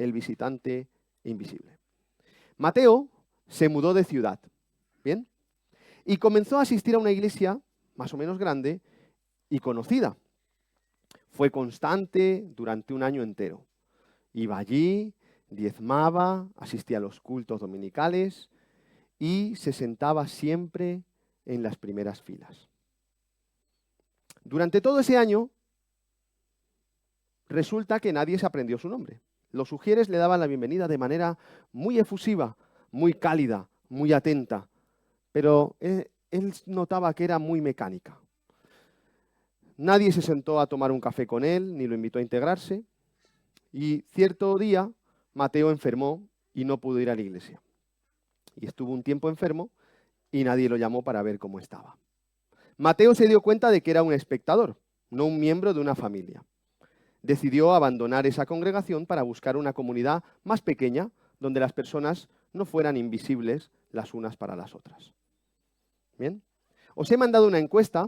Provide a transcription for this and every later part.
el visitante invisible. Mateo se mudó de ciudad, ¿bien? Y comenzó a asistir a una iglesia más o menos grande y conocida. Fue constante durante un año entero. Iba allí, diezmaba, asistía a los cultos dominicales y se sentaba siempre en las primeras filas. Durante todo ese año, resulta que nadie se aprendió su nombre. Los sugieres le daban la bienvenida de manera muy efusiva, muy cálida, muy atenta, pero él notaba que era muy mecánica. Nadie se sentó a tomar un café con él, ni lo invitó a integrarse, y cierto día Mateo enfermó y no pudo ir a la iglesia. Y estuvo un tiempo enfermo y nadie lo llamó para ver cómo estaba. Mateo se dio cuenta de que era un espectador, no un miembro de una familia. Decidió abandonar esa congregación para buscar una comunidad más pequeña donde las personas no fueran invisibles las unas para las otras. Bien, os he mandado una encuesta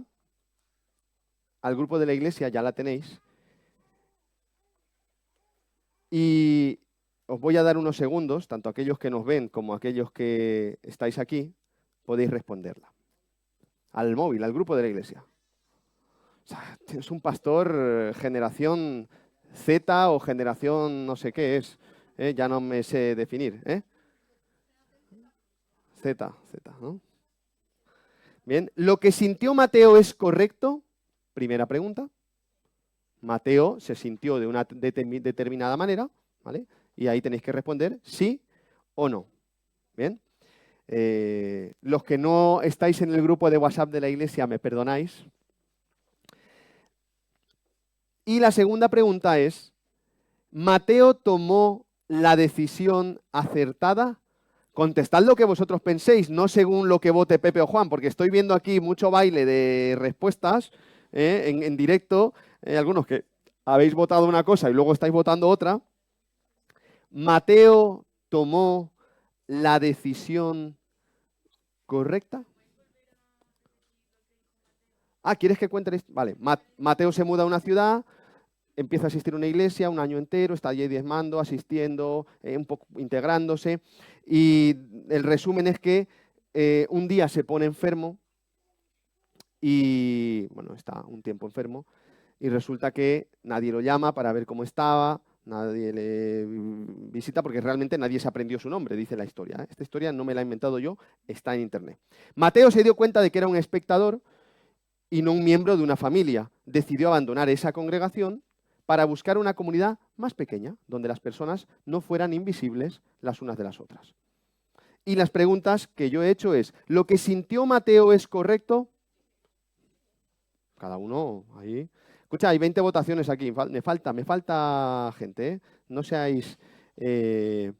al grupo de la iglesia, ya la tenéis, y os voy a dar unos segundos, tanto aquellos que nos ven como aquellos que estáis aquí, podéis responderla. Al móvil, al grupo de la iglesia. O sea, tienes un pastor generación Z o generación no sé qué es, ya no me sé definir, Z, ¿no? Bien, ¿lo que sintió Mateo es correcto? Primera pregunta. Mateo se sintió de una determinada manera, ¿vale? Y ahí tenéis que responder sí o no. Bien. Los que no estáis en el grupo de WhatsApp de la iglesia, me perdonáis. Y la segunda pregunta es, ¿Mateo tomó la decisión acertada? Contestad lo que vosotros penséis, no según lo que vote Pepe o Juan, porque estoy viendo aquí mucho baile de respuestas en directo, algunos que habéis votado una cosa y luego estáis votando otra. ¿Mateo tomó la decisión correcta? Ah, ¿quieres que cuente? Vale, Mateo se muda a una ciudad, empieza a asistir a una iglesia un año entero, está allí diezmando, asistiendo, un poco integrándose. Y el resumen es que un día se pone enfermo y, bueno, está un tiempo enfermo y resulta que nadie lo llama para ver cómo estaba, nadie le visita porque realmente nadie se aprendió su nombre, dice la historia. Esta historia no me la he inventado yo, está en internet. Mateo se dio cuenta de que era un espectador y no un miembro de una familia. Decidió abandonar esa congregación para buscar una comunidad más pequeña, donde las personas no fueran invisibles las unas de las otras. Y las preguntas que yo he hecho es, ¿lo que sintió Mateo es correcto? Cada uno ahí. Escucha, hay 20 votaciones aquí, me falta gente, ¿eh? No seáis... sed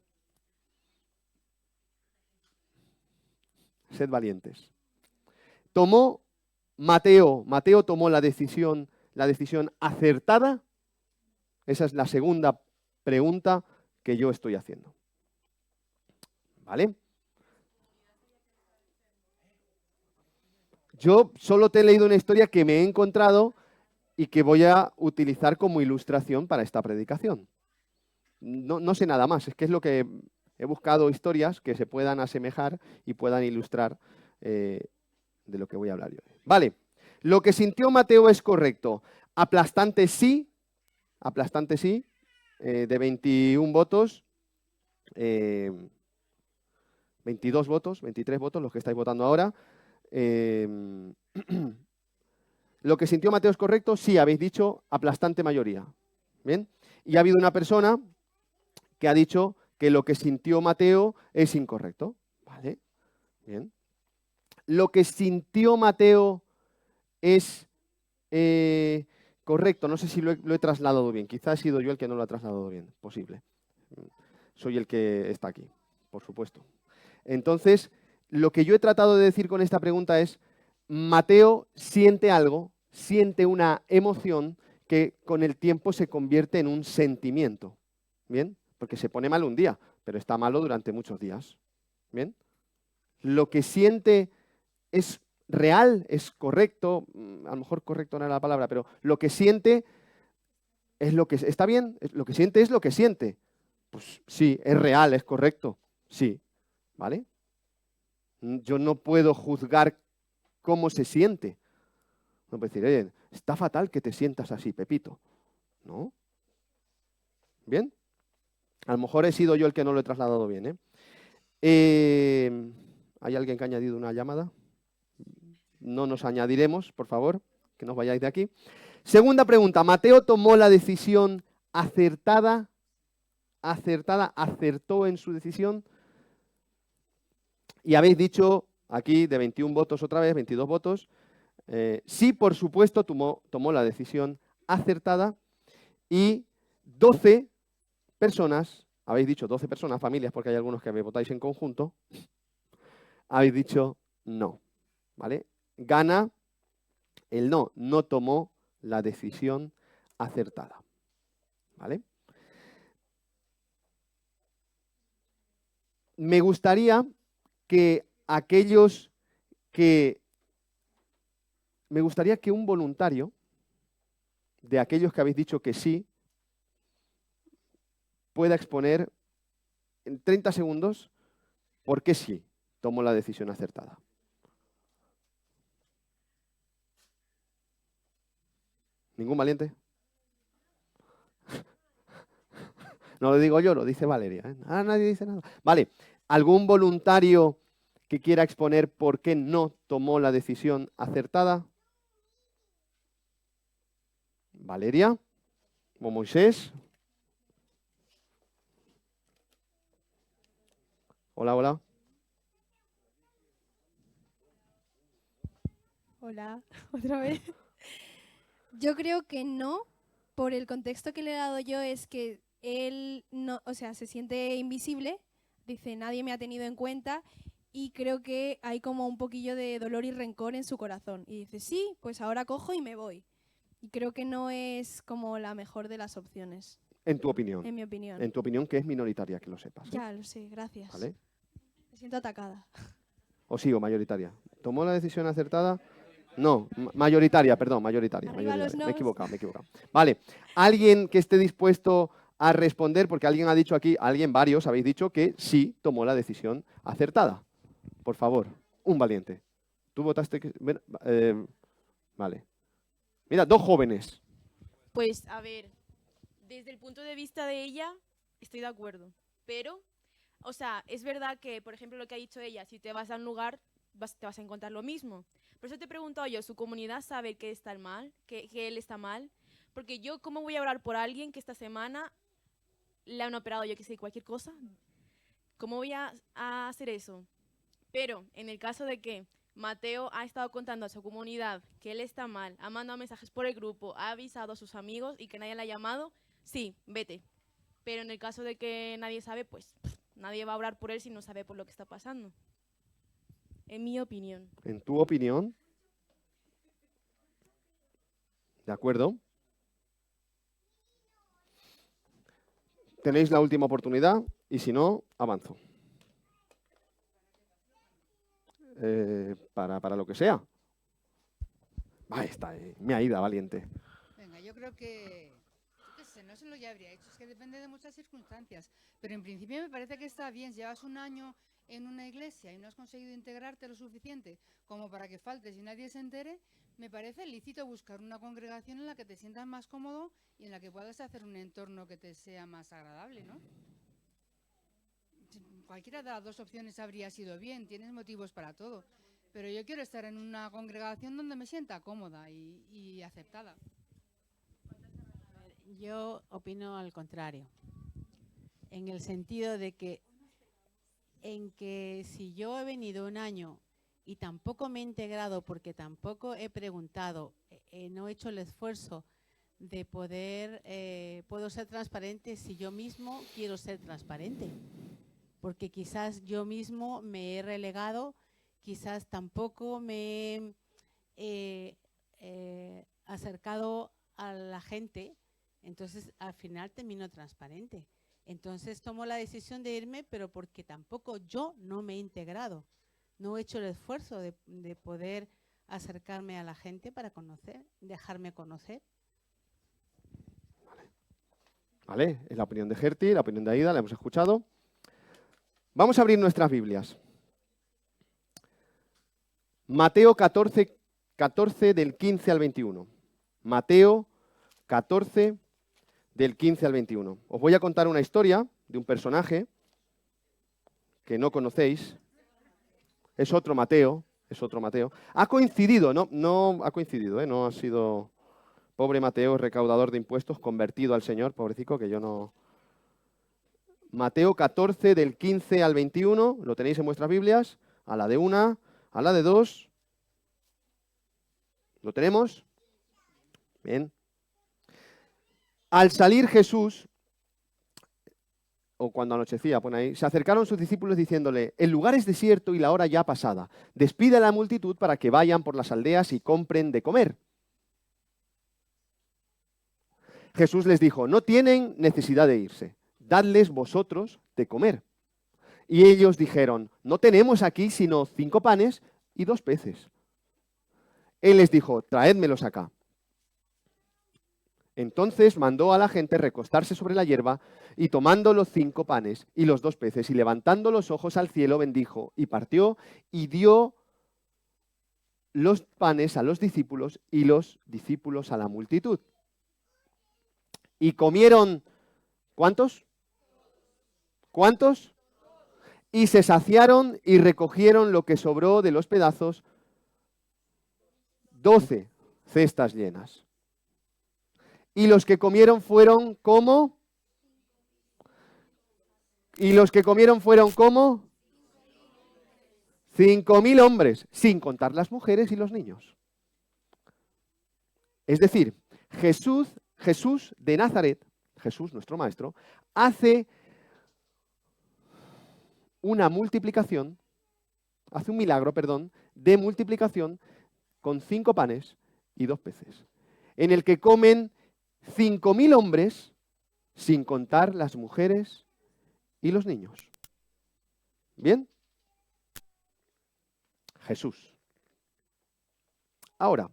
valientes. Mateo tomó la decisión acertada. Esa es la segunda pregunta que yo estoy haciendo. ¿Vale? Yo solo te he leído una historia que me he encontrado y que voy a utilizar como ilustración para esta predicación. No sé nada más, es que es lo que he buscado, historias que se puedan asemejar y puedan ilustrar de lo que voy a hablar yo. Vale, lo que sintió Mateo es correcto. Aplastante sí, de 21 votos, 22 votos, 23 votos, los que estáis votando ahora. ¿Lo que sintió Mateo es correcto? Sí, habéis dicho aplastante mayoría. ¿Bien? Y ha habido una persona que ha dicho que lo que sintió Mateo es incorrecto. ¿Vale? Bien. Lo que sintió Mateo es correcto. No sé si lo he trasladado bien. Quizás he sido yo el que no lo ha trasladado bien. Posible. Soy el que está aquí, por supuesto. Entonces, lo que yo he tratado de decir con esta pregunta es, Mateo siente algo, siente una emoción que con el tiempo se convierte en un sentimiento. ¿Bien? Porque se pone mal un día, pero está malo durante muchos días. ¿Bien? Lo que siente es real, es correcto, a lo mejor correcto no era la palabra, pero lo que siente es lo que está bien, lo que siente es lo que siente. Pues sí, es real, es correcto, sí, ¿vale? Yo no puedo juzgar cómo se siente. No puedo decir, oye, está fatal que te sientas así, Pepito. ¿No? ¿Bien? A lo mejor he sido yo el que no lo he trasladado bien, ¿eh? ¿Hay alguien que ha añadido una llamada? No nos añadiremos, por favor, que nos vayáis de aquí. Segunda pregunta. ¿Mateo tomó la decisión acertada? ¿Acertó en su decisión? Y habéis dicho aquí de 21 votos otra vez, 22 votos. Sí, por supuesto, tomó la decisión acertada. Y 12 personas, habéis dicho 12 personas, familias, porque hay algunos que me votáis en conjunto, habéis dicho no, ¿vale? Gana el no, no tomó la decisión acertada, ¿vale? Me gustaría que aquellos que... Me gustaría que un voluntario de aquellos que habéis dicho que sí pueda exponer en 30 segundos por qué sí tomó la decisión acertada. ¿Ningún valiente? No lo digo yo, lo dice Valeria, ¿eh? Ah, nadie dice nada. Vale, ¿algún voluntario que quiera exponer por qué no tomó la decisión acertada? Valeria, o Moisés. Hola, hola. Hola, otra vez. Yo creo que no, por el contexto que le he dado yo, es que él no, o sea, se siente invisible, dice nadie me ha tenido en cuenta y creo que hay como un poquillo de dolor y rencor en su corazón. Y dice, sí, pues ahora cojo y me voy. Y creo que no es como la mejor de las opciones, En tu opinión. en mi opinión. En tu opinión, que es minoritaria, que lo sepas, ¿eh? Ya lo sé, gracias. ¿Vale? Me siento atacada. O sí, o mayoritaria. ¿Tomó la decisión acertada? No, mayoritaria, perdón, mayoritaria, Arriba los mayoritaria. Me he nos. equivocado, me he equivocado. Vale, alguien que esté dispuesto a responder, porque alguien ha dicho aquí, varios habéis dicho que sí tomó la decisión acertada. Por favor, un valiente. ¿Tú votaste que...? Vale. Mira, dos jóvenes. Pues a ver, desde el punto de vista de ella, estoy de acuerdo. Pero, o sea, es verdad que, por ejemplo, lo que ha dicho ella, si te vas a un lugar, te vas a encontrar lo mismo. Por eso te he preguntado yo, ¿su comunidad sabe que está mal, que él está mal? Porque yo, ¿cómo voy a orar por alguien que esta semana le han operado, yo que sé, cualquier cosa? ¿Cómo voy a hacer eso? Pero, en el caso de que Mateo ha estado contando a su comunidad que él está mal, ha mandado mensajes por el grupo, ha avisado a sus amigos y que nadie le ha llamado, sí, vete. Pero en el caso de que nadie sabe, pues nadie va a orar por él si no sabe por lo que está pasando. En mi opinión. En tu opinión, ¿de acuerdo? Tenéis la última oportunidad y si no, avanzo. Para lo que sea. Ahí está, me ha ido, valiente. Venga, yo creo que, yo qué sé, no se lo ya habría hecho, es que depende de muchas circunstancias, pero en principio me parece que está bien, llevas un año en una iglesia y no has conseguido integrarte lo suficiente como para que faltes y nadie se entere, me parece lícito buscar una congregación en la que te sientas más cómodo y en la que puedas hacer un entorno que te sea más agradable, ¿no? Cualquiera de las dos opciones habría sido bien, tienes motivos para todo, pero yo quiero estar en una congregación donde me sienta cómoda y aceptada. Yo opino al contrario, en el sentido de que si yo he venido un año y tampoco me he integrado porque tampoco he preguntado, no he hecho el esfuerzo de puedo ser transparente si yo mismo quiero ser transparente, porque quizás yo mismo me he relegado, quizás tampoco me he acercado a la gente. Entonces, al final termino transparente. Entonces, tomo la decisión de irme, pero porque tampoco yo no me he integrado. No he hecho el esfuerzo de poder acercarme a la gente para conocer, dejarme conocer. ¿Vale? Es la opinión de Gerti, la opinión de Aida, la hemos escuchado. Vamos a abrir nuestras Biblias. Mateo 14, 14 del 15 al 21. Mateo 14 del 15 al 21. Os voy a contar una historia de un personaje que no conocéis. Es otro Mateo, es otro Mateo. Ha coincidido, no ha coincidido, no ha sido pobre Mateo, recaudador de impuestos, convertido al Señor, pobrecito, que yo no... Mateo 14 del 15 al 21, lo tenéis en vuestras Biblias, a la de una, a la de dos. ¿Lo tenemos? Bien. Al salir Jesús, o cuando anochecía, pone ahí, se acercaron sus discípulos diciéndole, el lugar es desierto y la hora ya pasada. Despide a la multitud para que vayan por las aldeas y compren de comer. Jesús les dijo, no tienen necesidad de irse, dadles vosotros de comer. Y ellos dijeron, no tenemos aquí sino 5 panes y 2 peces. Él les dijo, traédmelos acá. Entonces mandó a la gente recostarse sobre la hierba y tomando los 5 panes y los 2 peces y levantando los ojos al cielo bendijo y partió y dio los panes a los discípulos y los discípulos a la multitud. Y comieron, ¿cuántos? ¿Cuántos? Y se saciaron y recogieron lo que sobró de los pedazos, 12 cestas llenas. Y los que comieron fueron como... Y los que comieron fueron como... 5.000 hombres, sin contar las mujeres y los niños. Es decir, Jesús de Nazaret, Jesús nuestro maestro, hace una multiplicación, hace un milagro, perdón, de multiplicación con 5 panes y 2 peces, en el que comen 5.000 hombres, sin contar las mujeres y los niños. ¿Bien? Jesús. Ahora,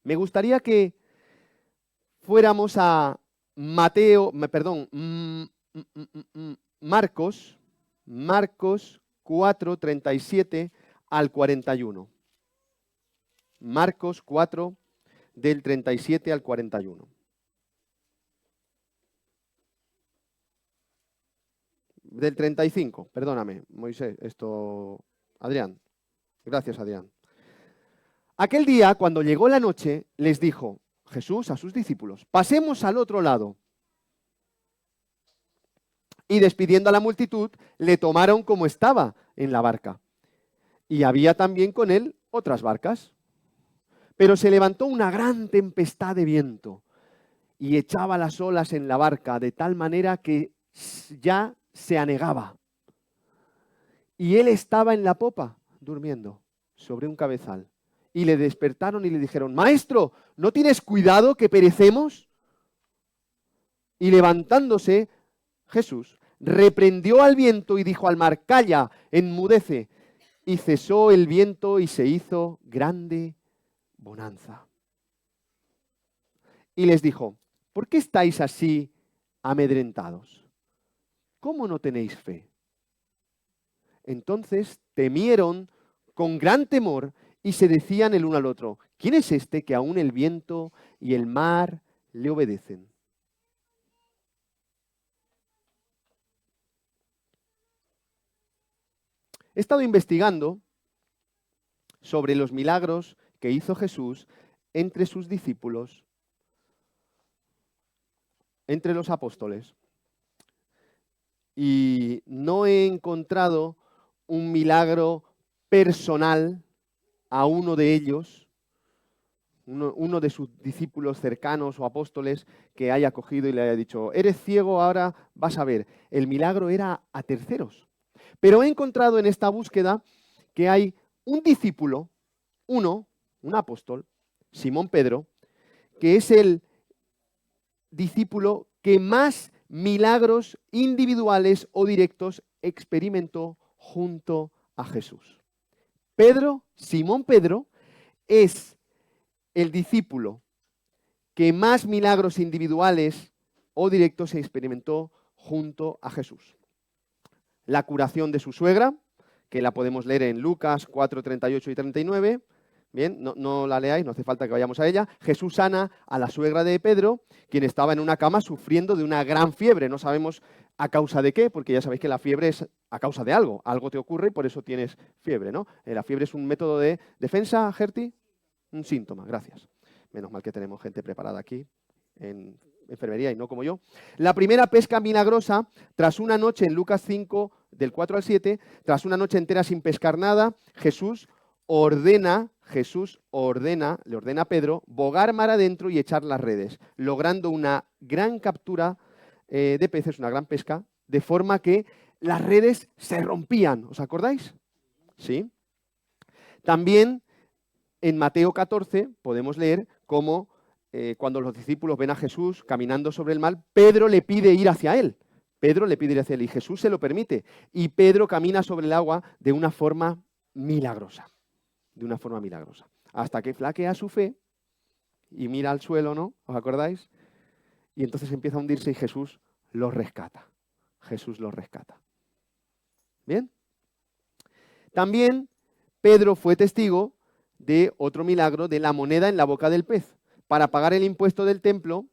me gustaría que fuéramos a Marcos 4, 37 al 41. Marcos 4, del 37 al 41. Del 35, perdóname, Moisés, Adrián. Gracias, Adrián. Aquel día, cuando llegó la noche, les dijo Jesús a sus discípulos, pasemos al otro lado. Y despidiendo a la multitud, le tomaron como estaba en la barca. Y había también con él otras barcas. Pero se levantó una gran tempestad de viento y echaba las olas en la barca de tal manera que ya se anegaba. Y él estaba en la popa, durmiendo, sobre un cabezal. Y le despertaron y le dijeron, Maestro, ¿no tienes cuidado que perecemos? Y levantándose, Jesús reprendió al viento y dijo al mar, calla, enmudece. Y cesó el viento y se hizo grande bonanza. Y les dijo, ¿por qué estáis así amedrentados? ¿Cómo no tenéis fe? Entonces temieron con gran temor y se decían el uno al otro, ¿quién es este que aún el viento y el mar le obedecen? He estado investigando sobre los milagros que hizo Jesús entre sus discípulos, entre los apóstoles, y no he encontrado un milagro personal a uno de ellos, uno de sus discípulos cercanos o apóstoles que haya cogido y le haya dicho, eres ciego, ahora vas a ver. El milagro era a terceros. Pero he encontrado en esta búsqueda que hay un discípulo, un apóstol, Simón Pedro, que es el discípulo que más milagros individuales o directos experimentó junto a Jesús. Simón Pedro, es el discípulo que más milagros individuales o directo se experimentó junto a Jesús. La curación de su suegra, que la podemos leer en Lucas 4, 38 y 39. Bien, no la leáis, no hace falta que vayamos a ella. Jesús sana a la suegra de Pedro, quien estaba en una cama sufriendo de una gran fiebre. No sabemos a causa de qué, porque ya sabéis que la fiebre es a causa de algo. Algo te ocurre y por eso tienes fiebre, ¿no? La fiebre es un método de defensa, Gerti. Un síntoma, gracias. Menos mal que tenemos gente preparada aquí en enfermería y no como yo. La primera pesca milagrosa, tras una noche en Lucas 5, del 4 al 7, tras una noche entera sin pescar nada, Jesús le ordena a Pedro bogar mar adentro y echar las redes, logrando una gran captura de peces, una gran pesca, de forma que las redes se rompían. ¿Os acordáis? Sí. También en Mateo 14 podemos leer cómo cuando los discípulos ven a Jesús caminando sobre el mar, Pedro le pide ir hacia él. Y Jesús se lo permite. Y Pedro camina sobre el agua de una forma milagrosa. Hasta que flaquea su fe y mira al suelo, ¿no? ¿Os acordáis? Y entonces empieza a hundirse y Jesús los rescata. ¿Bien? También Pedro fue testigo de otro milagro de la moneda en la boca del pez. Para pagar el impuesto del templo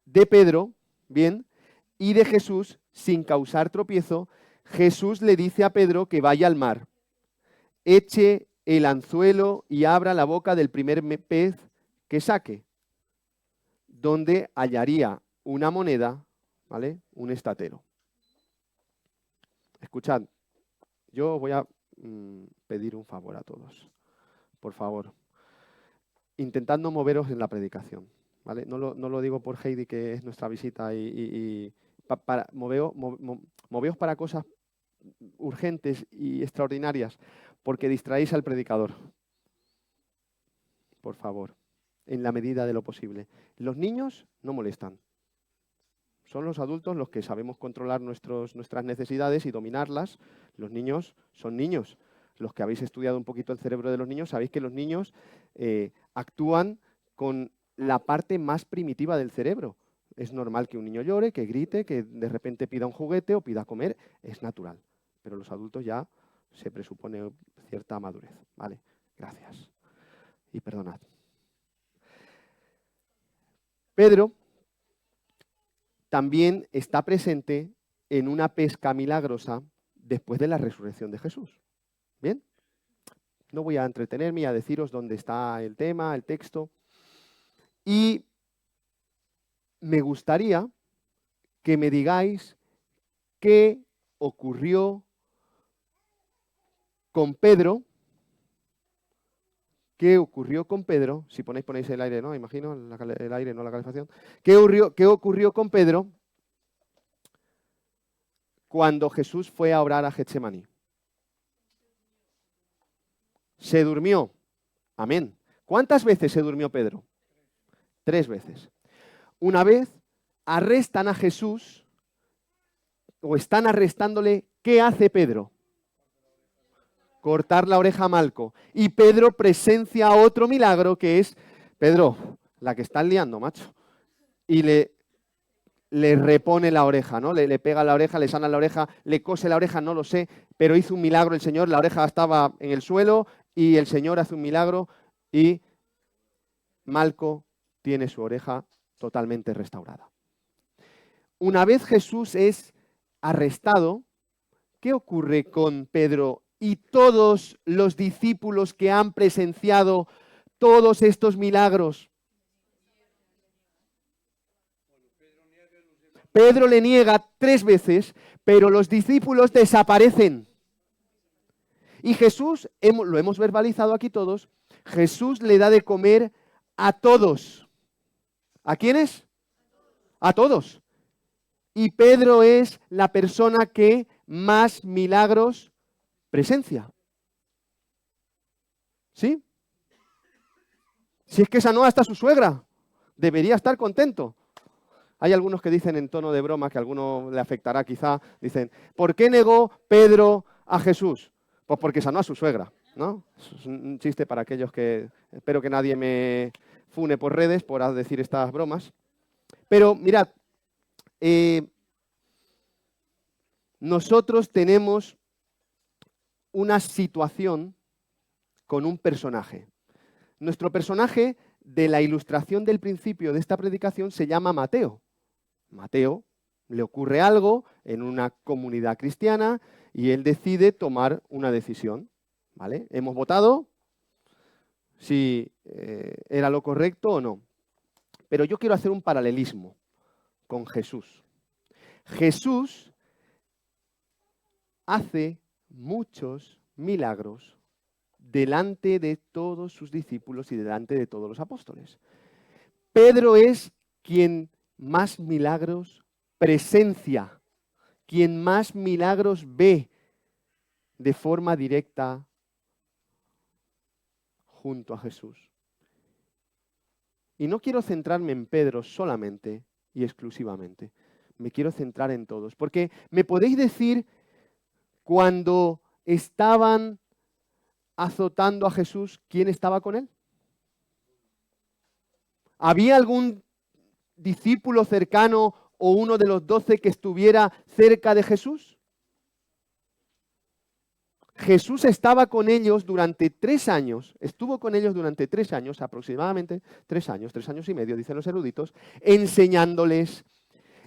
de Pedro, bien, y de Jesús, sin causar tropiezo, Jesús le dice a Pedro que vaya al mar, eche el anzuelo y abra la boca del primer pez que saque, donde hallaría una moneda, ¿vale? Un estatero. Escuchad, yo voy a pedir un favor a todos. Por favor, intentad no moveros en la predicación, ¿vale? No lo digo por Heidi, que es nuestra visita, moveos para cosas urgentes y extraordinarias, porque distraéis al predicador. Por favor, en la medida de lo posible. Los niños no molestan. Son los adultos los que sabemos controlar nuestras necesidades y dominarlas. Los niños son niños. Los que habéis estudiado un poquito el cerebro de los niños, sabéis que los niños actúan con la parte más primitiva del cerebro. Es normal que un niño llore, que grite, que de repente pida un juguete o pida comer. Es natural. Pero los adultos ya se presupone cierta madurez. Vale, gracias. Y perdonad. Pedro también está presente en una pesca milagrosa después de la resurrección de Jesús. ¿Bien? No voy a entretenerme y a deciros dónde está el tema, el texto. Y me gustaría que me digáis qué ocurrió con Pedro. ¿Qué ocurrió con Pedro? Si ponéis el aire, ¿no? Imagino, el aire, no la calefacción. ¿Qué ocurrió con Pedro cuando Jesús fue a orar a Getsemaní? Se durmió. Amén. ¿Cuántas veces se durmió Pedro? 3 veces. Una vez arrestan a Jesús, o están arrestándole, ¿qué hace Pedro? Cortar la oreja a Malco. Y Pedro presencia otro milagro que es, Pedro, la que estás liando, macho. Y le repone la oreja, ¿no? Le pega la oreja, le sana la oreja, le cose la oreja, no lo sé, pero hizo un milagro el Señor, la oreja estaba en el suelo y el Señor hace un milagro y Malco tiene su oreja totalmente restaurada. Una vez Jesús es arrestado, ¿qué ocurre con Pedro y todos los discípulos que han presenciado todos estos milagros? Pedro le niega 3 veces, pero los discípulos desaparecen. Y Jesús, lo hemos verbalizado aquí todos, Jesús le da de comer a todos. ¿A quiénes? A todos. Y Pedro es la persona que más milagros presencia. ¿Sí? Si es que sanó hasta su suegra, debería estar contento. Hay algunos que dicen en tono de broma, que a alguno le afectará quizá, dicen, ¿por qué negó Pedro a Jesús? Pues porque sanó a su suegra, ¿no? Es un chiste para aquellos que, espero que nadie me fune por redes por decir estas bromas. Pero mirad, nosotros tenemos una situación con un personaje. Nuestro personaje de la ilustración del principio de esta predicación se llama Mateo. Mateo le ocurre algo en una comunidad cristiana y él decide tomar una decisión. ¿Vale? Hemos votado si era lo correcto o no. Pero yo quiero hacer un paralelismo con Jesús. Jesús hace muchos milagros delante de todos sus discípulos y delante de todos los apóstoles. Pedro es quien más milagros presencia, quien más milagros ve de forma directa junto a Jesús. Y no quiero centrarme en Pedro solamente y exclusivamente. Me quiero centrar en todos. Porque me podéis decir cuando estaban azotando a Jesús, ¿quién estaba con él? ¿Había algún discípulo cercano o uno de los 12 que estuviera cerca de Jesús? Jesús estaba con ellos durante 3 años, estuvo con ellos durante 3 años, aproximadamente 3 años y medio, dicen los eruditos, enseñándoles,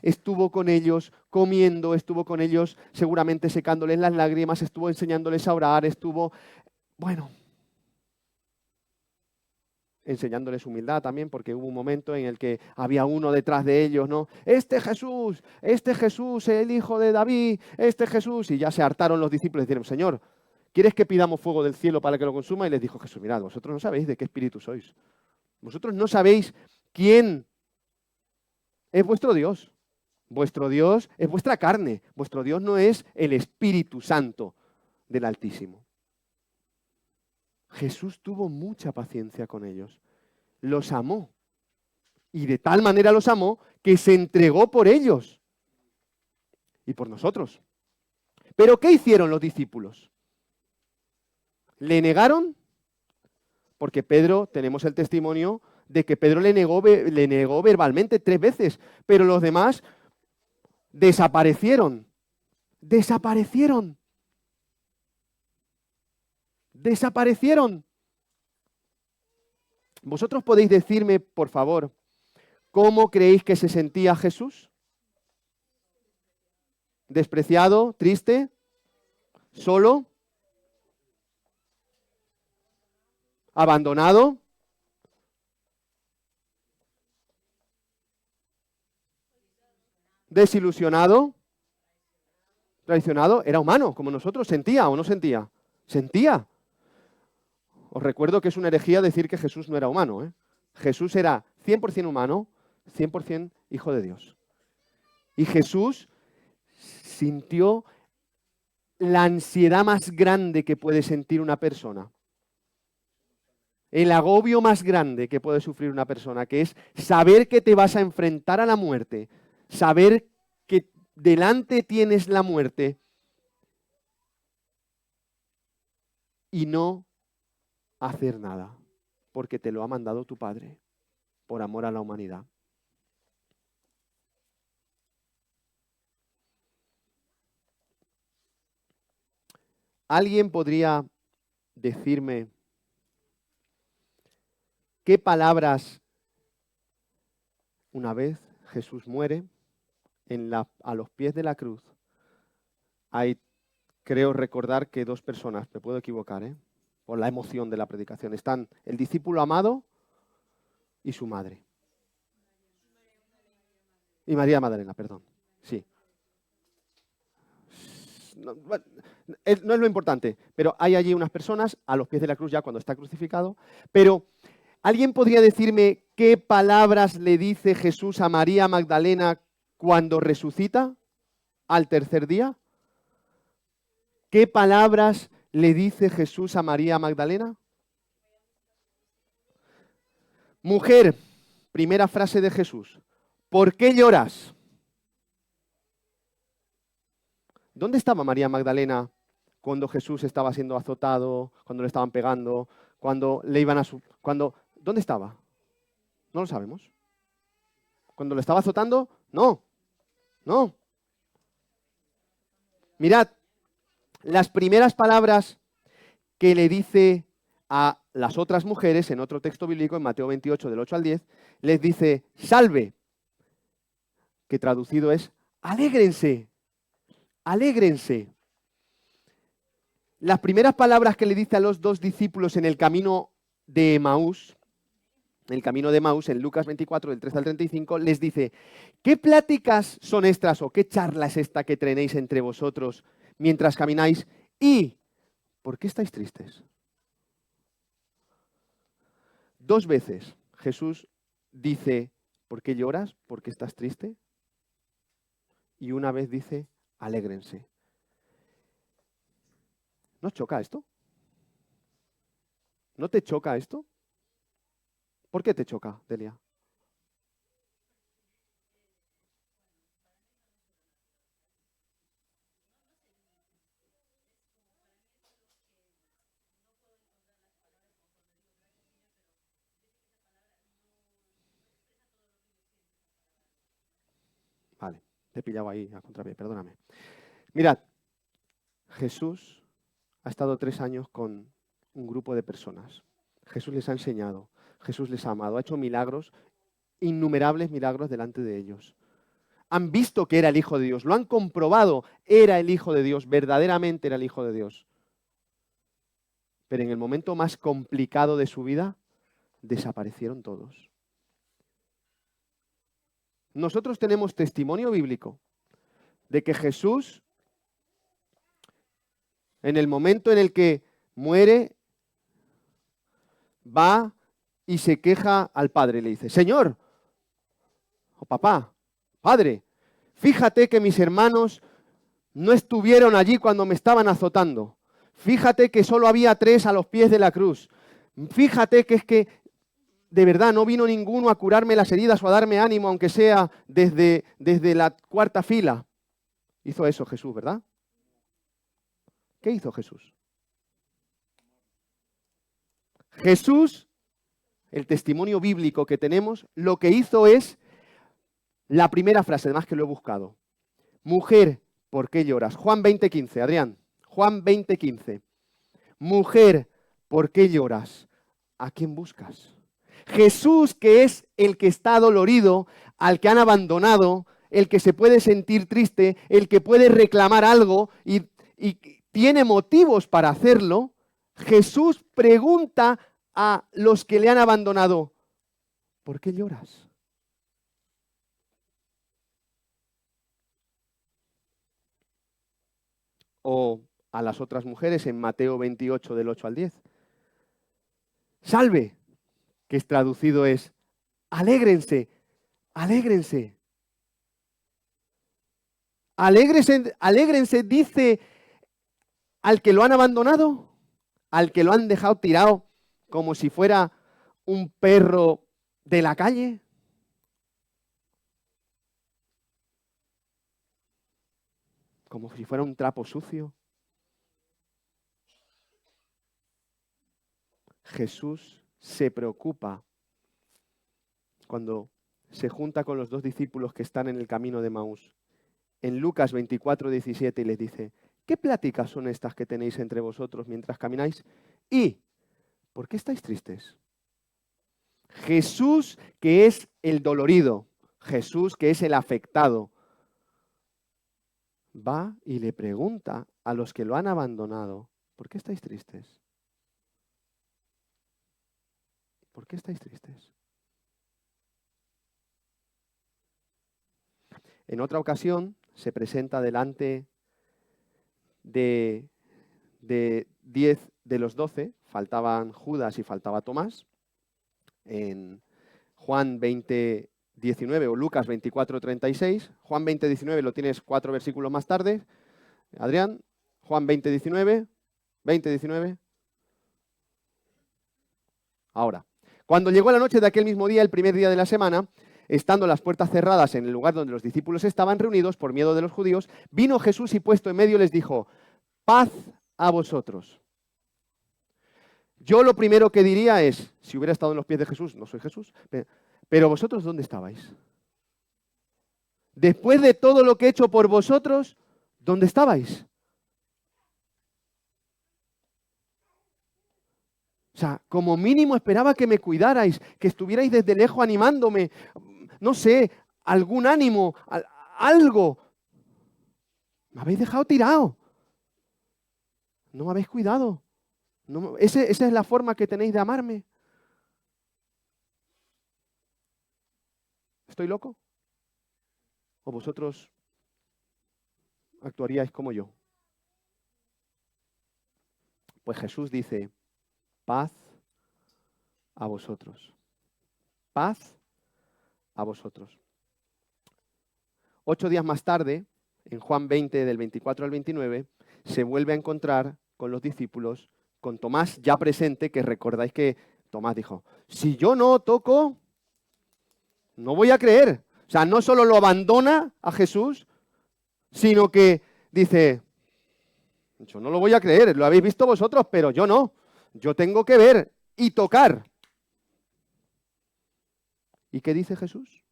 estuvo con ellos comiendo, estuvo con ellos seguramente secándoles las lágrimas, estuvo enseñándoles a orar, estuvo, bueno, enseñándoles humildad también, porque hubo un momento en el que había uno detrás de ellos, ¿no? Este Jesús, el hijo de David, este Jesús, y ya se hartaron los discípulos y dijeron, Señor, ¿quieres que pidamos fuego del cielo para que lo consuma? Y les dijo Jesús, mirad, vosotros no sabéis de qué espíritu sois. Vosotros no sabéis quién es vuestro Dios. Vuestro Dios es vuestra carne. Vuestro Dios no es el Espíritu Santo del Altísimo. Jesús tuvo mucha paciencia con ellos. Los amó. Y de tal manera los amó que se entregó por ellos. Y por nosotros. ¿Pero qué hicieron los discípulos? ¿Le negaron? Porque Pedro, tenemos el testimonio de que Pedro le negó verbalmente 3 veces, pero los demás desaparecieron. Desaparecieron. Desaparecieron. ¿Vosotros podéis decirme, por favor, cómo creéis que se sentía Jesús? ¿Despreciado? ¿Triste? ¿Solo? ¿Abandonado? ¿Desilusionado? ¿Traicionado? Era humano, como nosotros. ¿Sentía o no sentía? Sentía. Os recuerdo que es una herejía decir que Jesús no era humano, ¿eh? Jesús era 100% humano, 100% hijo de Dios. Y Jesús sintió la ansiedad más grande que puede sentir una persona. El agobio más grande que puede sufrir una persona, que es saber que te vas a enfrentar a la muerte, saber que delante tienes la muerte y no hacer nada, porque te lo ha mandado tu Padre, por amor a la humanidad. ¿Alguien podría decirme qué palabras, una vez Jesús muere a los pies de la cruz? Hay, creo recordar que 2 personas, me puedo equivocar, por la emoción de la predicación. Están el discípulo amado y su madre. Y María Magdalena, perdón. Sí. No es lo importante, pero hay allí unas personas a los pies de la cruz ya cuando está crucificado. Pero, ¿alguien podría decirme qué palabras le dice Jesús a María Magdalena cuando resucita al 3er día? ¿Qué palabras le dice Jesús a María Magdalena? Mujer, primera frase de Jesús, ¿por qué lloras? ¿Dónde estaba María Magdalena cuando Jesús estaba siendo azotado, cuando le estaban pegando, cuando le iban a ¿dónde estaba? No lo sabemos. Cuando lo estaba azotando, no, no. Mirad, las primeras palabras que le dice a las otras mujeres en otro texto bíblico, en Mateo 28, del 8 al 10, les dice, salve, que traducido es, alégrense, alégrense. Las primeras palabras que le dice a los dos discípulos en el camino de Emaús, en Lucas 24, del 13 al 35, les dice, ¿qué pláticas son estas o qué charla es esta que tenéis entre vosotros mientras camináis? ¿Y por qué estáis tristes? 2 veces Jesús dice, ¿por qué lloras? ¿Por qué estás triste? Y una vez dice, alégrense. ¿No os choca esto? ¿No te choca esto? ¿Por qué te choca, Delia? Vale, te he pillado ahí a contrapié, perdóname. Mirad, Jesús ha estado 3 años con un grupo de personas. Jesús les ha enseñado, Jesús les ha amado, ha hecho milagros, innumerables milagros delante de ellos. Han visto que era el Hijo de Dios, lo han comprobado, era el Hijo de Dios, verdaderamente era el Hijo de Dios. Pero en el momento más complicado de su vida, desaparecieron todos. Nosotros tenemos testimonio bíblico de que Jesús, en el momento en el que muere, va y se queja al Padre. Le dice, Señor, o papá, Padre, fíjate que mis hermanos no estuvieron allí cuando me estaban azotando. Fíjate que solo había 3 a los pies de la cruz. Fíjate que es que de verdad no vino ninguno a curarme las heridas o a darme ánimo, aunque sea desde la 4ª fila. Hizo eso Jesús, ¿verdad? ¿Qué hizo Jesús? Jesús, el testimonio bíblico que tenemos, lo que hizo es la primera frase, además que lo he buscado. Mujer, ¿por qué lloras? Juan 20:15, Adrián. Juan 20:15. Mujer, ¿por qué lloras? ¿A quién buscas? Jesús, que es el que está dolorido, al que han abandonado, el que se puede sentir triste, el que puede reclamar algo y tiene motivos para hacerlo, Jesús pregunta a los que le han abandonado, ¿por qué lloras? O a las otras mujeres en Mateo 28, del 8 al 10. Salve, que es traducido es, alégrense, alégrense. Alégrense, alégrense, dice al que lo han abandonado, al que lo han dejado tirado como si fuera un perro de la calle. Como si fuera un trapo sucio. Jesús se preocupa cuando se junta con los 2 discípulos que están en el camino de Emaús. En Lucas 24:17 y les dice, ¿qué pláticas son estas que tenéis entre vosotros mientras camináis? ¿Y por qué estáis tristes? Jesús, que es el dolorido, Jesús, que es el afectado, va y le pregunta a los que lo han abandonado, ¿por qué estáis tristes? ¿Por qué estáis tristes? En otra ocasión se presenta delante de 10 de los 12, faltaban Judas y faltaba Tomás, en Juan 20:19 o Lucas 24:36. Juan 20:19 lo tienes 4 versículos más tarde. Adrián, Juan 20:19. Ahora, cuando llegó la noche de aquel mismo día, el primer día de la semana, estando las puertas cerradas en el lugar donde los discípulos estaban reunidos por miedo de los judíos, vino Jesús y puesto en medio les dijo, paz a vosotros. Yo lo primero que diría es, si hubiera estado en los pies de Jesús, no soy Jesús, pero vosotros ¿dónde estabais? Después de todo lo que he hecho por vosotros, ¿dónde estabais? O sea, como mínimo esperaba que me cuidarais, que estuvierais desde lejos animándome, no sé, algún ánimo, algo. Me habéis dejado tirado. No me habéis cuidado. Esa es la forma que tenéis de amarme. ¿Estoy loco? ¿O vosotros actuaríais como yo? Pues Jesús dice, paz a vosotros. Paz a vosotros. 8 días más tarde, en Juan 20, del 24 al 29, se vuelve a encontrar con los discípulos, con Tomás ya presente, que recordáis que Tomás dijo, si yo no toco, no voy a creer. O sea, no solo lo abandona a Jesús, sino que dice, yo no lo voy a creer, lo habéis visto vosotros, pero yo no. Yo tengo que ver y tocar. ¿Y qué dice Jesús?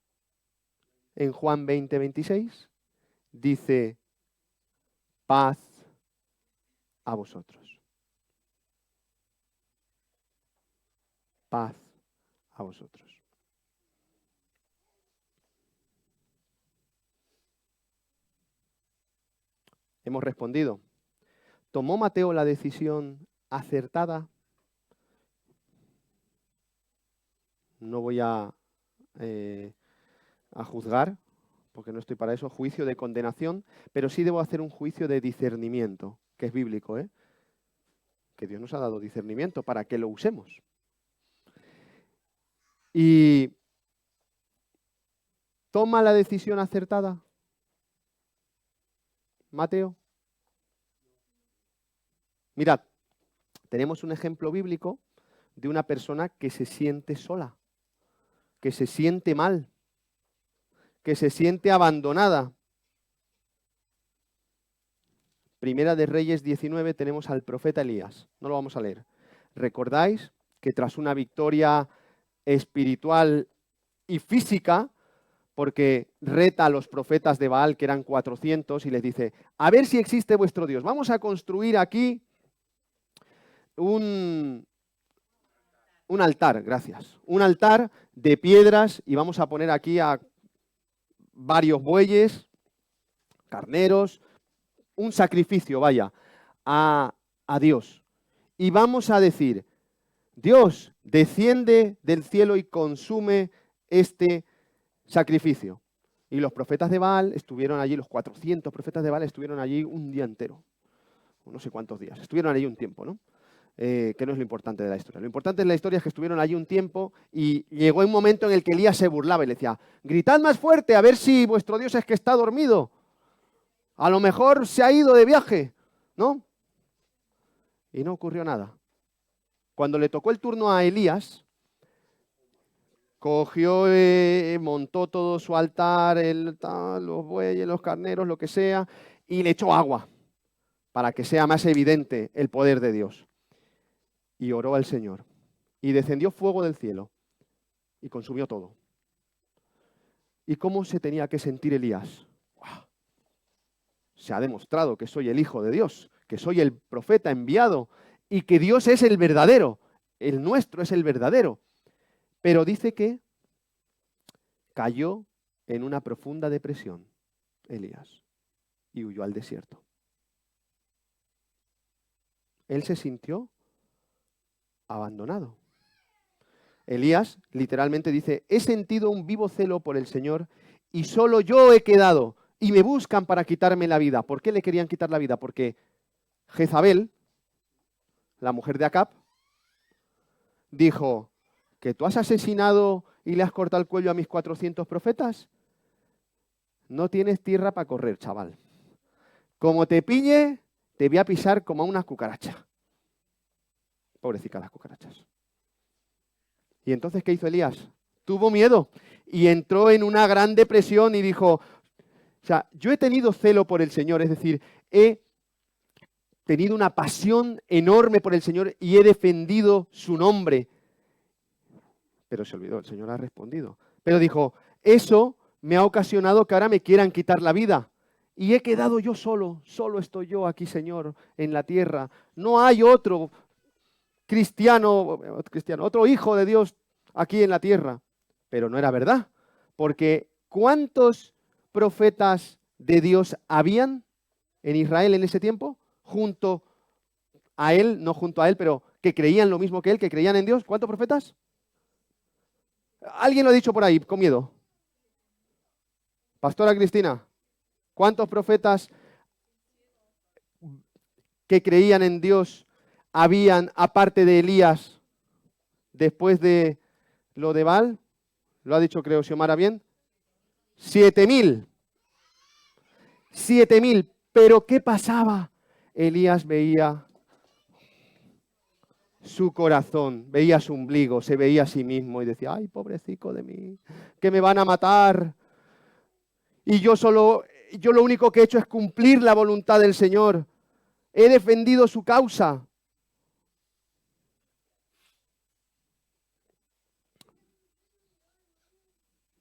En Juan 20, 26, dice, paz a vosotros. Paz a vosotros. Hemos respondido. ¿Tomó Mateo la decisión acertada? No voy a juzgar, porque no estoy para eso, juicio de condenación, pero sí debo hacer un juicio de discernimiento, que es bíblico, ¿eh? Que Dios nos ha dado discernimiento para que lo usemos. Y ¿toma la decisión acertada Mateo? Mirad, tenemos un ejemplo bíblico de una persona que se siente sola, que se siente mal, que se siente abandonada. Primera de Reyes 19 tenemos al profeta Elías. No lo vamos a leer. ¿Recordáis que tras una victoria espiritual y física, porque reta a los profetas de Baal, que eran 400, y les dice, a ver si existe vuestro Dios. Vamos a construir aquí un altar, gracias. Un altar de piedras y vamos a poner aquí a varios bueyes, carneros, un sacrificio, vaya, a Dios. Y vamos a decir, Dios, desciende del cielo y consume este sacrificio. Y los profetas de Baal estuvieron allí, los 400 profetas de Baal estuvieron allí un día entero, no sé cuántos días, estuvieron allí un tiempo, ¿no? Que no es lo importante de la historia. Lo importante de la historia es que estuvieron allí un tiempo y llegó un momento en el que Elías se burlaba y le decía, gritad más fuerte a ver si vuestro Dios es que está dormido. A lo mejor se ha ido de viaje, ¿no? Y no ocurrió nada. Cuando le tocó el turno a Elías, cogió, montó todo su altar, los bueyes, los carneros, lo que sea, y le echó agua para que sea más evidente el poder de Dios. Y oró al Señor. Y descendió fuego del cielo y consumió todo. ¿Y cómo se tenía que sentir Elías? ¡Wow! Se ha demostrado que soy el Hijo de Dios, que soy el profeta enviado y que Dios es el verdadero. El nuestro es el verdadero. Pero dice que cayó en una profunda depresión, Elías, y huyó al desierto. Él se sintió abandonado. Elías literalmente dice, he sentido un vivo celo por el Señor y solo yo he quedado y me buscan para quitarme la vida. ¿Por qué le querían quitar la vida? Porque Jezabel, la mujer de Acab, dijo, ¿que tú has asesinado y le has cortado el cuello a mis 400 profetas? No tienes tierra para correr, chaval. Como te pille, te voy a pisar como a una cucaracha. Pobrecita las cucarachas. ¿Y entonces qué hizo Elías? Tuvo miedo y entró en una gran depresión y dijo, o sea, yo he tenido celo por el Señor, es decir, he tenido una pasión enorme por el Señor y he defendido su nombre. Pero se olvidó, el Señor ha respondido. Pero dijo, eso me ha ocasionado que ahora me quieran quitar la vida. Y he quedado yo solo, solo estoy yo aquí, Señor, en la tierra. No hay otro cristiano, otro hijo de Dios aquí en la tierra. Pero no era verdad, porque ¿cuántos profetas de Dios habían en Israel en ese tiempo? Junto a él, no junto a él, pero que creían lo mismo que él, que creían en Dios. ¿Cuántos profetas? ¿Alguien lo ha dicho por ahí, con miedo? Pastora Cristina, ¿cuántos profetas que creían en Dios habían, aparte de Elías, después de lo de Baal? Lo ha dicho, creo, Xiomara bien. 7.000. 7.000. Pero ¿qué pasaba? Elías veía su corazón, veía su ombligo, se veía a sí mismo y decía, ay, pobrecito de mí, que me van a matar. Y yo lo único que he hecho es cumplir la voluntad del Señor. He defendido su causa.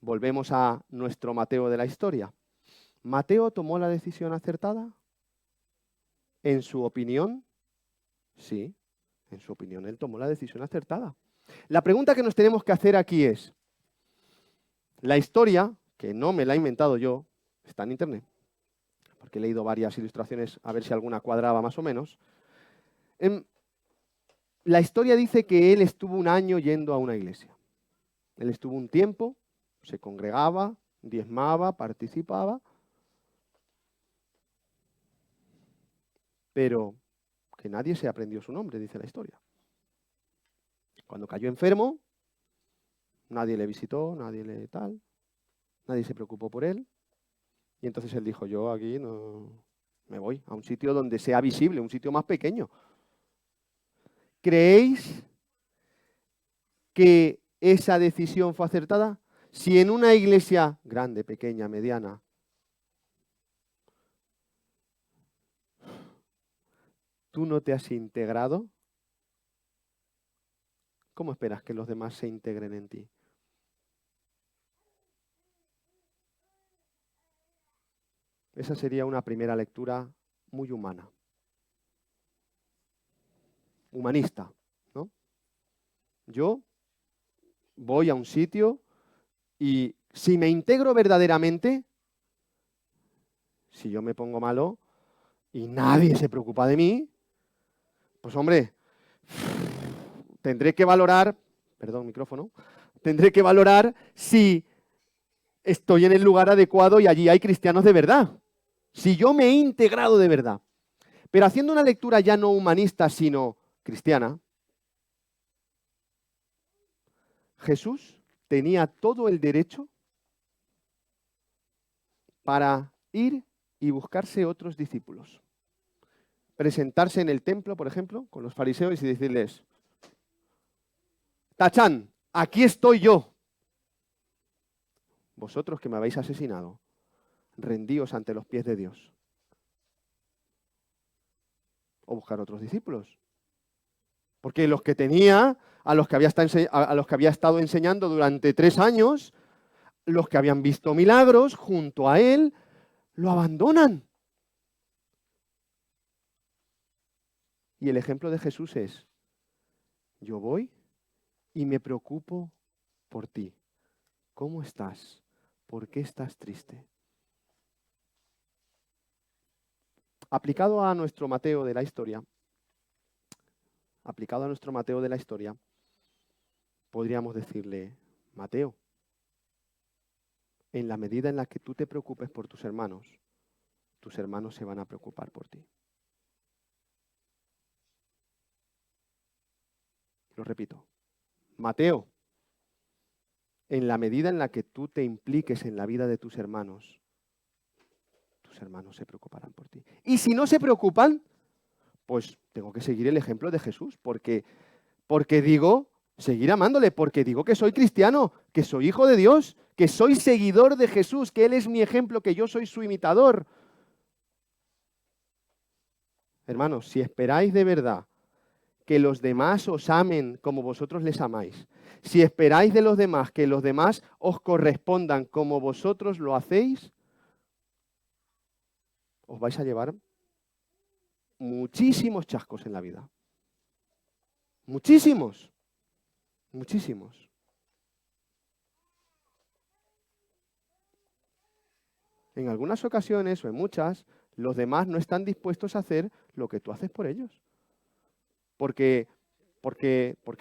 Volvemos a nuestro Mateo de la historia. ¿Mateo tomó la decisión acertada? En su opinión, sí. En su opinión, él tomó la decisión acertada. La pregunta que nos tenemos que hacer aquí es, la historia, que no me la he inventado yo, está en internet, porque he leído varias ilustraciones a ver si alguna cuadraba más o menos. La historia dice que él estuvo un año yendo a una iglesia. Él estuvo un tiempo, se congregaba, diezmaba, participaba, pero que nadie se aprendió su nombre, dice la historia. Cuando cayó enfermo, nadie le visitó, nadie se preocupó por él. Y entonces él dijo, yo aquí no me voy a un sitio donde sea visible, un sitio más pequeño. ¿Creéis que esa decisión fue acertada? Si en una iglesia grande, pequeña, mediana, tú no te has integrado, ¿cómo esperas que los demás se integren en ti? Esa sería una primera lectura muy humana. Humanista, ¿no? Yo voy a un sitio y si me integro verdaderamente, si yo me pongo malo y nadie se preocupa de mí, pues hombre, tendré que valorar, perdón, micrófono, tendré que valorar si estoy en el lugar adecuado y allí hay cristianos de verdad. Si yo me he integrado de verdad. Pero haciendo una lectura ya no humanista, sino cristiana, Jesús tenía todo el derecho para ir y buscarse otros discípulos. Presentarse en el templo, por ejemplo, con los fariseos y decirles, tachán, aquí estoy yo. Vosotros que me habéis asesinado, rendíos ante los pies de Dios. O buscar otros discípulos. Porque los que tenía, a los que había estado enseñando durante 3 años, los que habían visto milagros junto a él, lo abandonan. Y el ejemplo de Jesús es, yo voy y me preocupo por ti. ¿Cómo estás? ¿Por qué estás triste? Aplicado a nuestro Mateo de la historia, podríamos decirle, Mateo, en la medida en la que tú te preocupes por tus hermanos se van a preocupar por ti. Lo repito, Mateo, en la medida en la que tú te impliques en la vida de tus hermanos se preocuparán por ti. Y si no se preocupan, pues tengo que seguir el ejemplo de Jesús, porque digo, seguir amándole, porque digo que soy cristiano, que soy hijo de Dios, que soy seguidor de Jesús, que Él es mi ejemplo, que yo soy su imitador. Hermanos, si esperáis de verdad que los demás os amen como vosotros les amáis, si esperáis de los demás que los demás os correspondan como vosotros lo hacéis, os vais a llevar muchísimos chascos en la vida. Muchísimos. Muchísimos. En algunas ocasiones o en muchas, los demás no están dispuestos a hacer lo que tú haces por ellos. Porque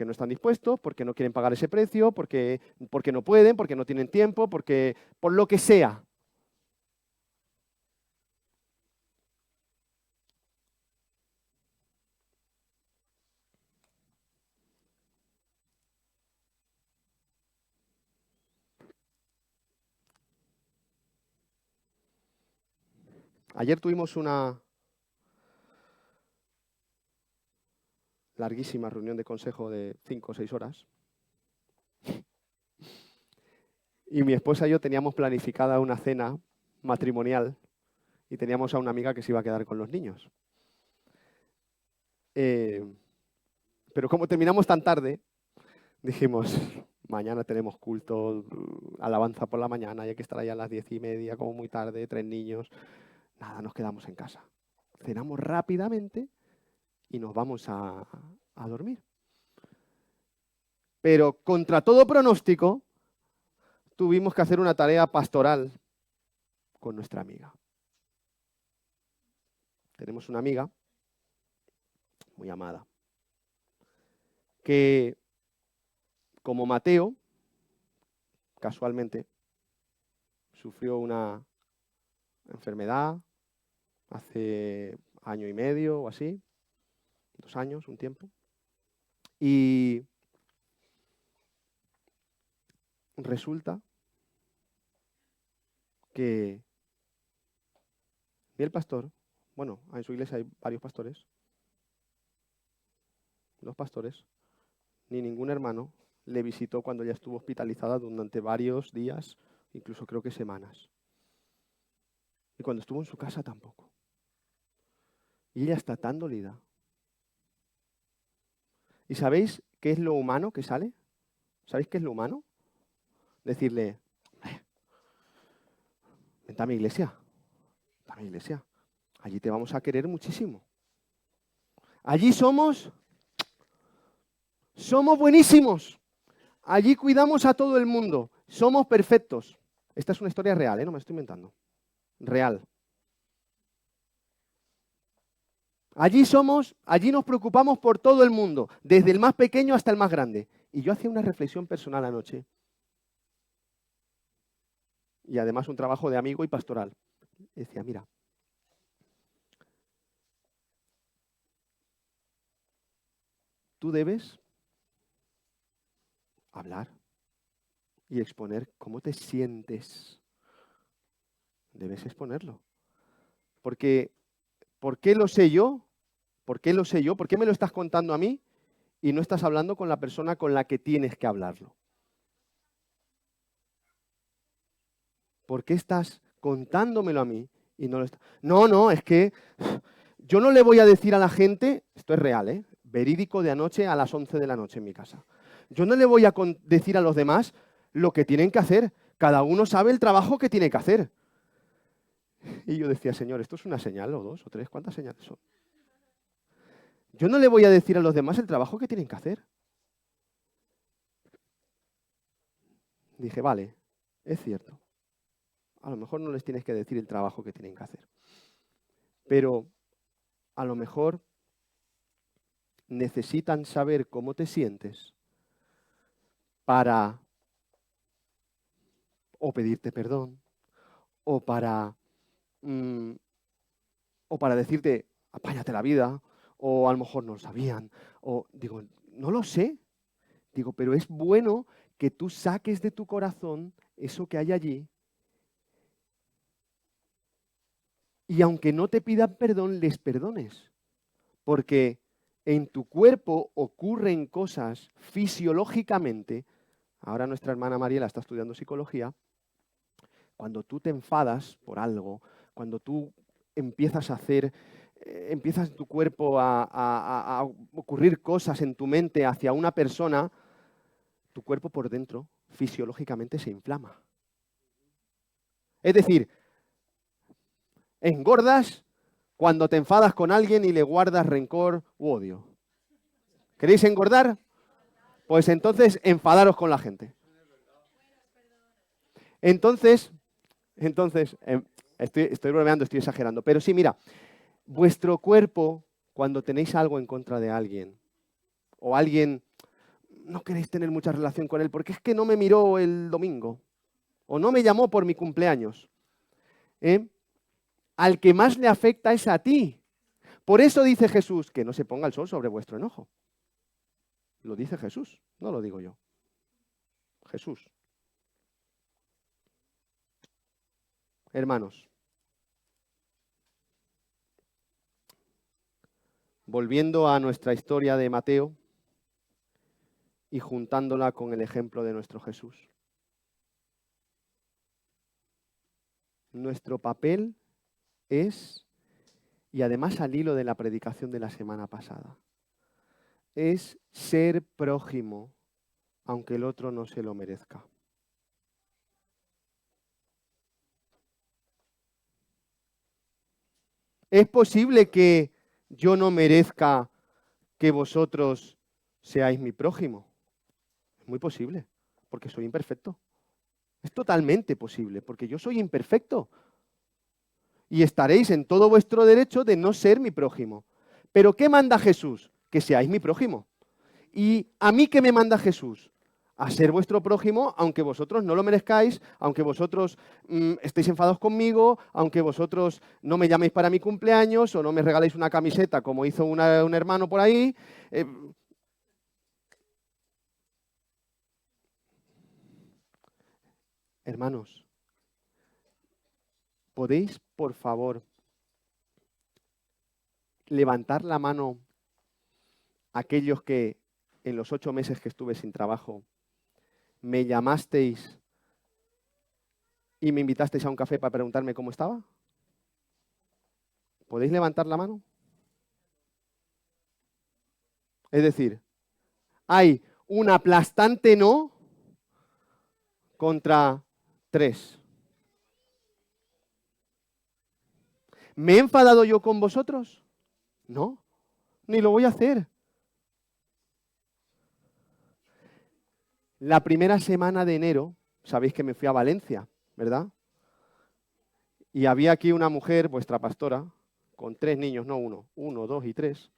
no están dispuestos, porque no quieren pagar ese precio, porque no pueden, porque no tienen tiempo, por lo que sea. Ayer tuvimos una larguísima reunión de consejo de 5 o 6 horas. Y mi esposa y yo teníamos planificada una cena matrimonial y teníamos a una amiga que se iba a quedar con los niños. Pero como terminamos tan tarde, dijimos, mañana tenemos culto, alabanza por la mañana, y hay que estar allá a las 10:30, como muy tarde, 3 niños. Nada, nos quedamos en casa. Cenamos rápidamente y nos vamos a dormir. Pero contra todo pronóstico, tuvimos que hacer una tarea pastoral con nuestra amiga. Tenemos una amiga muy amada, que como Mateo, casualmente, sufrió una enfermedad hace 1 año y medio o así, 2 años, un tiempo. Y resulta que ni el pastor, bueno, en su iglesia hay varios pastores, 2 pastores, ni ningún hermano le visitó cuando ella estuvo hospitalizada durante varios días, incluso creo que semanas. Y cuando estuvo en su casa tampoco. Y ella está tan dolida. ¿Y sabéis qué es lo humano que sale? ¿Sabéis qué es lo humano? Decirle, vente a mi iglesia, vente a mi iglesia. Allí te vamos a querer muchísimo. Allí somos buenísimos. Allí cuidamos a todo el mundo. Somos perfectos. Esta es una historia real, no me estoy inventando. Real. Allí nos preocupamos por todo el mundo, desde el más pequeño hasta el más grande. Y yo hacía una reflexión personal anoche. Y además un trabajo de amigo y pastoral. Decía, mira, tú debes hablar y exponer cómo te sientes. Debes exponerlo. Porque, ¿por qué lo sé yo? ¿Por qué lo sé yo? ¿Por qué me lo estás contando a mí y no estás hablando con la persona con la que tienes que hablarlo? ¿Por qué estás contándomelo a mí y no lo estás? No, es que yo no le voy a decir a la gente, esto es real, verídico de anoche a las 11 de la noche en mi casa. Yo no le voy a decir a los demás lo que tienen que hacer. Cada uno sabe el trabajo que tiene que hacer. Y yo decía, Señor, ¿esto es una señal o 2 o 3? ¿Cuántas señales son? Yo no le voy a decir a los demás el trabajo que tienen que hacer. Dije, vale, es cierto. A lo mejor no les tienes que decir el trabajo que tienen que hacer. Pero a lo mejor necesitan saber cómo te sientes para o pedirte perdón o para decirte, apáñate la vida, o a lo mejor no lo sabían, o digo, no lo sé. Digo, pero es bueno que tú saques de tu corazón eso que hay allí. Y aunque no te pidan perdón, les perdones. Porque en tu cuerpo ocurren cosas fisiológicamente. Ahora nuestra hermana Mariela está estudiando psicología. Cuando tú te enfadas por algo, cuando tú empiezas a hacer empiezas en tu cuerpo a ocurrir cosas en tu mente hacia una persona, tu cuerpo por dentro fisiológicamente se inflama. Es decir, engordas cuando te enfadas con alguien y le guardas rencor u odio. ¿Queréis engordar? Pues entonces enfadaros con la gente. Entonces, estoy bromeando, estoy exagerando, pero sí, mira, vuestro cuerpo, cuando tenéis algo en contra de alguien, o alguien, no queréis tener mucha relación con él, porque es que no me miró el domingo, o no me llamó por mi cumpleaños, al que más le afecta es a ti. Por eso dice Jesús, que no se ponga el sol sobre vuestro enojo. Lo dice Jesús, no lo digo yo. Jesús. Hermanos, volviendo a nuestra historia de Mateo y juntándola con el ejemplo de nuestro Jesús. Nuestro papel es, y además al hilo de la predicación de la semana pasada, es ser prójimo, aunque el otro no se lo merezca. ¿Es posible que yo no merezca que vosotros seáis mi prójimo? Es muy posible, porque soy imperfecto. Es totalmente posible, porque yo soy imperfecto. Y estaréis en todo vuestro derecho de no ser mi prójimo. ¿Pero qué manda Jesús? Que seáis mi prójimo. ¿Y a mí qué me manda Jesús? A ser vuestro prójimo, aunque vosotros no lo merezcáis, aunque vosotros estéis enfadados conmigo, aunque vosotros no me llaméis para mi cumpleaños o no me regaléis una camiseta como hizo un hermano por ahí. Hermanos, ¿podéis, por favor, levantar la mano aquellos que en los 8 meses que estuve sin trabajo me llamasteis y me invitasteis a un café para preguntarme cómo estaba? ¿Podéis levantar la mano? Es decir, hay un aplastante no contra 3. ¿Me he enfadado yo con vosotros? No, ni lo voy a hacer. La primera semana de enero, sabéis que me fui a Valencia, ¿verdad? Y había aquí una mujer, vuestra pastora, con 3 niños, no uno, 1, 2 y 3,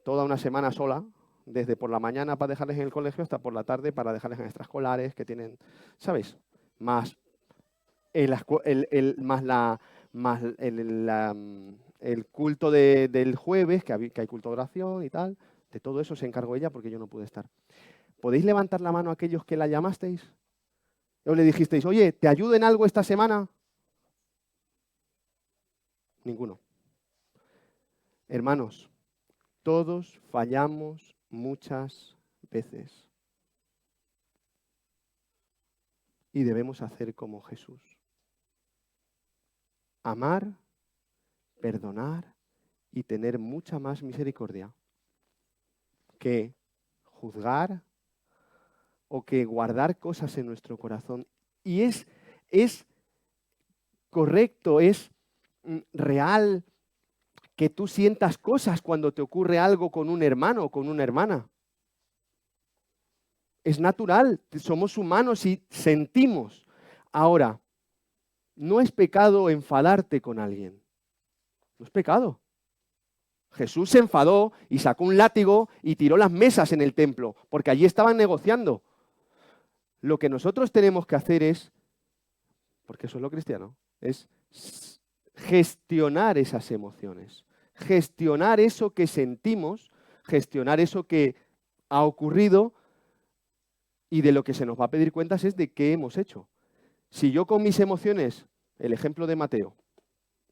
toda una semana sola, desde por la mañana para dejarles en el colegio hasta por la tarde para dejarles en extraescolares, que tienen, ¿sabéis? Más el culto del jueves, que hay culto de oración y tal. De todo eso se encargó ella porque yo no pude estar. ¿Podéis levantar la mano a aquellos que la llamasteis? ¿O le dijisteis, oye, ¿te ayudo en algo esta semana? Ninguno. Hermanos, todos fallamos muchas veces. Y debemos hacer como Jesús. Amar, perdonar y tener mucha más misericordia que juzgar o que guardar cosas en nuestro corazón. Y es correcto, es real que tú sientas cosas cuando te ocurre algo con un hermano o con una hermana. Es natural, somos humanos y sentimos. Ahora, no es pecado enfadarte con alguien. No es pecado. Jesús se enfadó y sacó un látigo y tiró las mesas en el templo, porque allí estaban negociando. Lo que nosotros tenemos que hacer es, porque eso es lo cristiano, es gestionar esas emociones, gestionar eso que sentimos, gestionar eso que ha ocurrido, y de lo que se nos va a pedir cuentas es de qué hemos hecho. Si yo con mis emociones, el ejemplo de Mateo,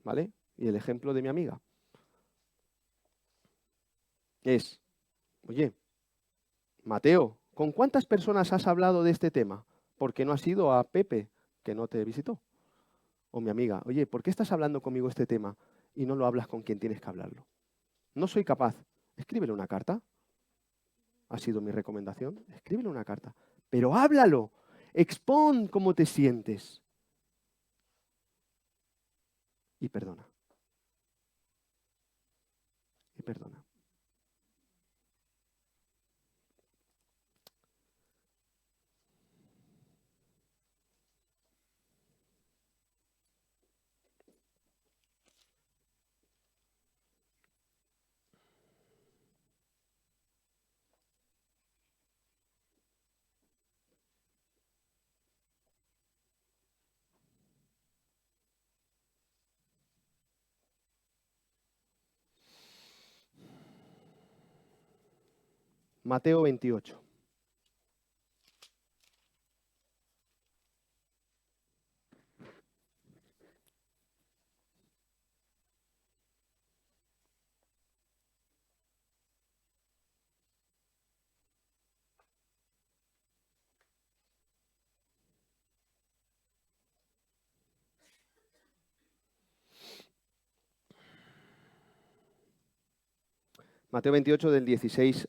¿vale? Y el ejemplo de mi amiga, es, oye, Mateo, ¿con cuántas personas has hablado de este tema? ¿Por qué no has ido a Pepe, que no te visitó? O mi amiga, oye, ¿por qué estás hablando conmigo este tema? y no lo hablas con quien tienes que hablarlo. No soy capaz. Escríbele una carta. Ha sido mi recomendación. Escríbele una carta. Pero háblalo. Expón cómo te sientes. Y perdona. Y perdona. Mateo 28. Mateo 28 del 16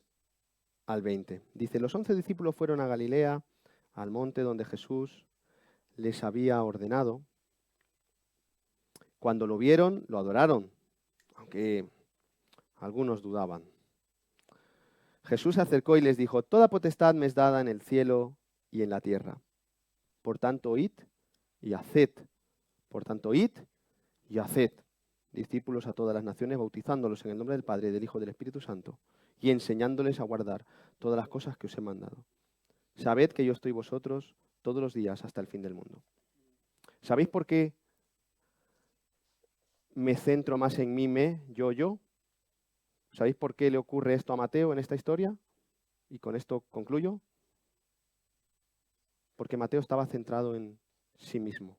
al 20. Dice, los 11 discípulos fueron a Galilea, al monte donde Jesús les había ordenado. Cuando lo vieron, lo adoraron, aunque algunos dudaban. Jesús se acercó y les dijo, toda potestad me es dada en el cielo y en la tierra. Por tanto, id y haced. Por tanto, id y haced discípulos a todas las naciones, bautizándolos en el nombre del Padre, del Hijo y del Espíritu Santo, y enseñándoles a guardar todas las cosas que os he mandado. Sabed que yo estoy vosotros todos los días hasta el fin del mundo. ¿Sabéis por qué me centro más en mí, yo? ¿Sabéis por qué le ocurre esto a Mateo en esta historia? Y con esto concluyo. Porque Mateo estaba centrado en sí mismo.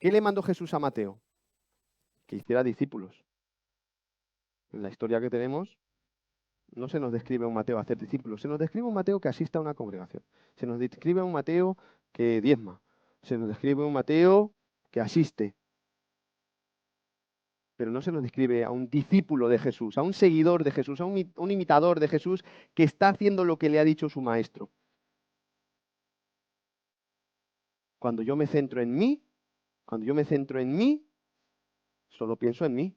¿Qué le mandó Jesús a Mateo? Que hiciera discípulos. En la historia que tenemos, no se nos describe a un Mateo hacer discípulos, se nos describe a un Mateo que asista a una congregación. Se nos describe a un Mateo que diezma. Se nos describe a un Mateo que asiste. Pero no se nos describe a un discípulo de Jesús, a un seguidor de Jesús, a un imitador de Jesús que está haciendo lo que le ha dicho su maestro. Cuando yo me centro en mí, solo pienso en mí.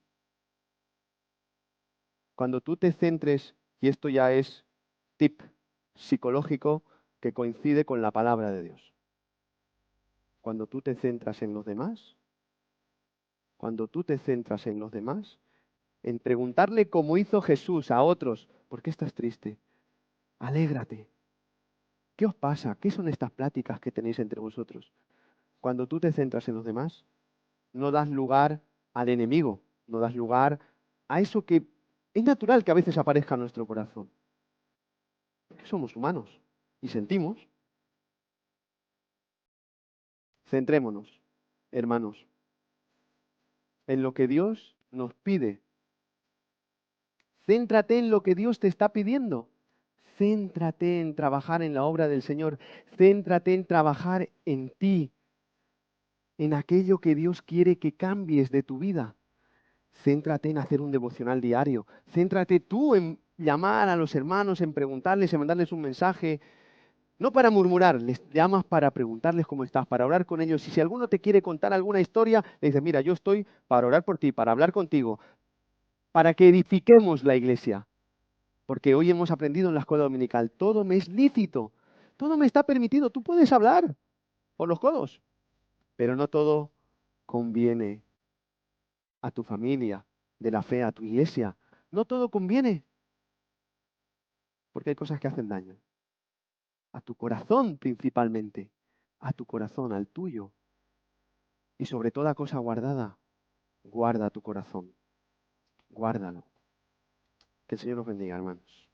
Cuando tú te centres, y esto ya es tip psicológico que coincide con la palabra de Dios. Cuando tú te centras en los demás, en preguntarle como hizo Jesús a otros, ¿por qué estás triste? Alégrate. ¿Qué os pasa? ¿Qué son estas pláticas que tenéis entre vosotros? Cuando tú te centras en los demás, no das lugar al enemigo, no das lugar a eso que es natural que a veces aparezca en nuestro corazón. Porque somos humanos y sentimos. Centrémonos, hermanos, en lo que Dios nos pide. Céntrate en lo que Dios te está pidiendo. Céntrate en trabajar en la obra del Señor. Céntrate en trabajar en ti, en aquello que Dios quiere que cambies de tu vida. Céntrate en hacer un devocional diario. Céntrate tú en llamar a los hermanos, en preguntarles, en mandarles un mensaje. No para murmurar, les llamas para preguntarles cómo estás, para orar con ellos. Y si alguno te quiere contar alguna historia, le dices, mira, yo estoy para orar por ti, para hablar contigo, para que edifiquemos la iglesia. Porque hoy hemos aprendido en la escuela dominical, todo me es lícito, todo me está permitido. Tú puedes hablar por los codos, pero no todo conviene a tu familia, de la fe, a tu iglesia. No todo conviene, porque hay cosas que hacen daño. A tu corazón principalmente, a tu corazón, al tuyo. Y sobre toda cosa guardada, guarda tu corazón. Guárdalo. Que el Señor nos bendiga, hermanos.